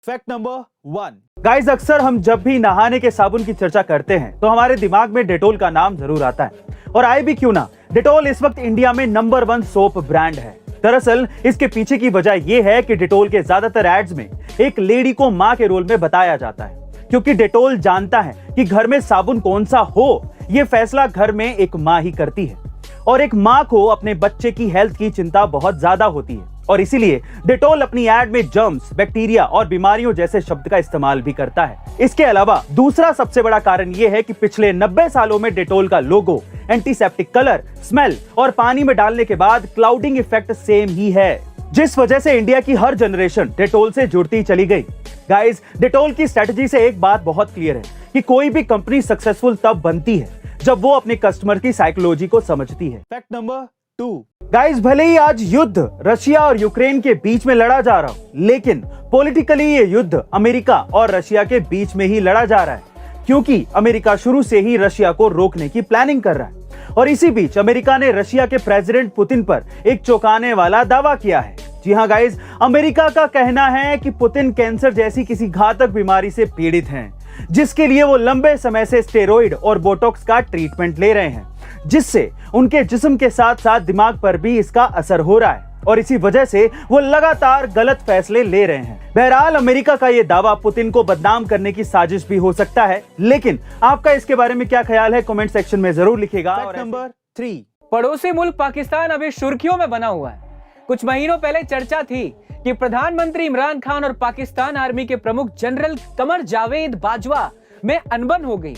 Fact number 1। Guys, अक्सर हम जब भी नहाने के साबुन की चर्चा करते हैं तो हमारे दिमाग में डेटोल का नाम जरूर आता है। और आए भी क्यों ना, डेटोल इस वक्त इंडिया में नंबर 1 सोप ब्रांड है। दरअसल इसके पीछे की वजह यह है कि डेटोल के ज्यादातर एड्स में एक लेडी को मां के रोल में बताया जाता है, क्योंकि डेटोल जानता है कि घर में साबुन कौन सा हो, यह फैसला घर में एक मां ही करती है। और एक मां को अपने बच्चे की हेल्थ की चिंता बहुत ज्यादा होती है, और इसीलिए डेटोल अपनी एड में जर्म्स, बैक्टीरिया और बीमारियों जैसे शब्द का इस्तेमाल भी करता है। इसके अलावा दूसरा सबसे बड़ा कारण यह है कि पिछले 90 सालों में डेटोल का लोगो, एंटीसेप्टिक कलर, स्मेल और पानी में डालने के बाद क्लाउडिंग इफेक्ट सेम ही है, जिस वजह से इंडिया की हर जनरेशन डेटोल से जुड़ती चली गई। गाइस, डेटोल की स्ट्रेटजी से एक बात बहुत क्लियर है कि कोई भी कंपनी सक्सेसफुल तब बनती है जब वो अपने कस्टमर की साइकोलॉजी को समझती है। Fact number 2। गाइस, भले ही आज युद्ध रशिया और यूक्रेन के बीच में लड़ा जा रहा हो, लेकिन पॉलिटिकली ये युद्ध अमेरिका और रशिया के बीच में ही लड़ा जा रहा है, क्योंकि अमेरिका शुरू से ही रशिया को रोकने की प्लानिंग कर रहा है। और इसी बीच अमेरिका ने रशिया के प्रेसिडेंट पुतिन पर एक चौंकाने वाला दावा किया है। जी हाँ गाइस, अमेरिका का कहना है कि पुतिन कैंसर जैसी किसी घातक बीमारी से पीड़ित हैं, जिसके लिए वो लंबे समय से स्टेरॉइड और बोटॉक्स का ट्रीटमेंट ले रहे हैं, जिससे उनके जिस्म के साथ साथ दिमाग पर भी इसका असर हो रहा है, और इसी वजह से वो लगातार गलत फैसले ले रहे हैं। बहरहाल, अमेरिका का ये दावा पुतिन को बदनाम करने की साजिश भी हो सकता है, लेकिन आपका इसके बारे में क्या ख्याल है, कमेंट सेक्शन में जरूर लिखिएगा। Fact number 3। पड़ोसी मुल्क पाकिस्तान अभी सुर्खियों में बना हुआ है। कुछ महीनों पहले चर्चा थी कि प्रधानमंत्री इमरान खान और पाकिस्तान आर्मी के प्रमुख जनरल कमर जावेद बाजवा में अनबन हो गई।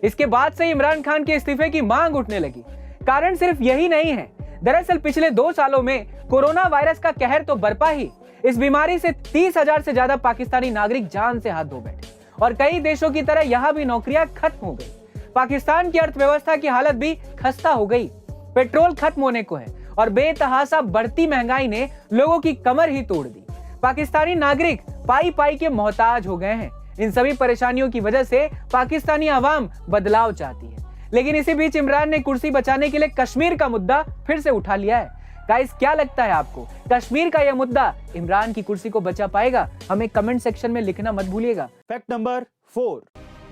इसके बाद से इमरान खान के इस्तीफे की मांग उठने लगी। कारण सिर्फ यही नहीं है, दरअसल पिछले 2 सालों में कोरोना वायरस का कहर तो बरपा ही, इस बीमारी से 30,000 से ज्यादा पाकिस्तानी नागरिक जान से हाथ धो बैठे, और कई देशों की तरह यहाँ भी नौकरियां खत्म हो गई। पाकिस्तान की अर्थव्यवस्था की हालत भी खस्ता हो गई। पेट्रोल खत्म होने को है और बेतहासा बढ़ती महंगाई ने लोगों की कमर ही तोड़ दी। पाकिस्तानी नागरिक पाई पाई के मोहताज हो गए हैं। इन सभी परेशानियों की वजह से पाकिस्तानी आवाम बदलाव चाहती है, लेकिन इसी बीच इमरान ने कुर्सी बचाने के लिए कश्मीर का मुद्दा फिर से उठा लिया है। गाइस, क्या लगता है आपको, कश्मीर का यह मुद्दा इमरान की कुर्सी को बचा पाएगा? हमें कमेंट सेक्शन में लिखना मत भूलिएगा। Fact number 4।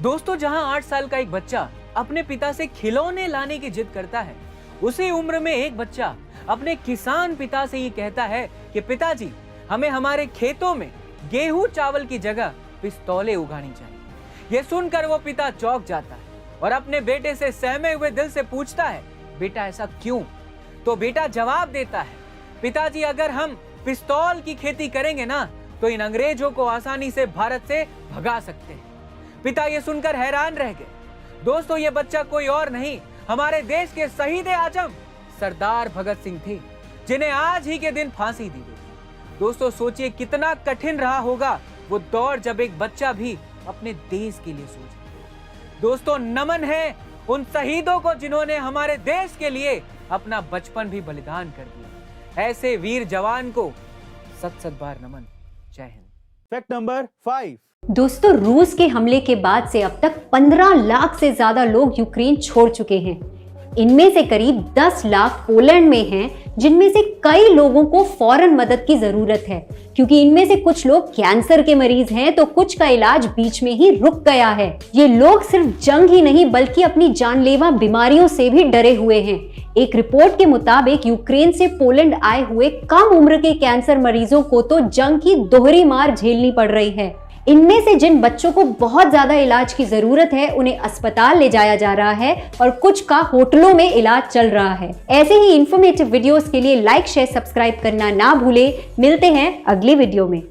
दोस्तों, जहां 8 साल का एक बच्चा अपने पिता से खिलौने लाने की जिद करता है, उसी उम्र में एक बच्चा अपने किसान पिता से ये कहता है कि पिताजी, हमें हमारे खेतों में गेहूं चावल की जगह पिस्तौलें उगानी चाहिए। ये सुनकर वो पिता चौंक जाता है और अपने बेटे से सहमे हुए दिल से पूछता है, बेटा ऐसा क्यों? तो बेटा जवाब देता है, पिताजी, अगर हम पिस्तौल की खेती करेंगे ना, तो इन अंग्रेजों को आसानी से भारत से भगा सकते हैं। पिता ये सुनकर हैरान रह गए। दोस्तों, ये बच्चा कोई और नहीं, हमारे देश के शहीद आजम सरदार भगत सिंह थे, जिन्हें आज ही के दिन फांसी दी गई। दोस्तों, सोचिए कितना कठिन रहा होगा वो दौर जब एक बच्चा भी अपने देश के लिए सोचे। दोस्तों, नमन है उन शहीदों को जिन्होंने हमारे देश के लिए अपना बचपन भी बलिदान कर दिया। ऐसे वीर जवान को सत बार नमन। जय हिंद। Fact number 5। दोस्तों, रूस के हमले के बाद से अब तक 15 लाख से ज्यादा लोग यूक्रेन छोड़ चुके हैं। इनमें से करीब 10 लाख पोलैंड में हैं, जिनमें से कई लोगों को फौरन मदद की जरूरत है, क्योंकि इनमें से कुछ लोग कैंसर के मरीज हैं, तो कुछ का इलाज बीच में ही रुक गया है। ये लोग सिर्फ जंग ही नहीं बल्कि अपनी जानलेवा बीमारियों से भी डरे हुए हैं। एक रिपोर्ट के मुताबिक यूक्रेन से पोलैंड आए हुए कम उम्र के कैंसर मरीजों को तो जंग की दोहरी मार झेलनी पड़ रही है। इनमें से जिन बच्चों को बहुत ज्यादा इलाज की जरूरत है, उन्हें अस्पताल ले जाया जा रहा है और कुछ का होटलों में इलाज चल रहा है। ऐसे ही इंफॉर्मेटिव वीडियोस के लिए लाइक, शेयर, सब्सक्राइब करना ना भूले। मिलते हैं अगली वीडियो में।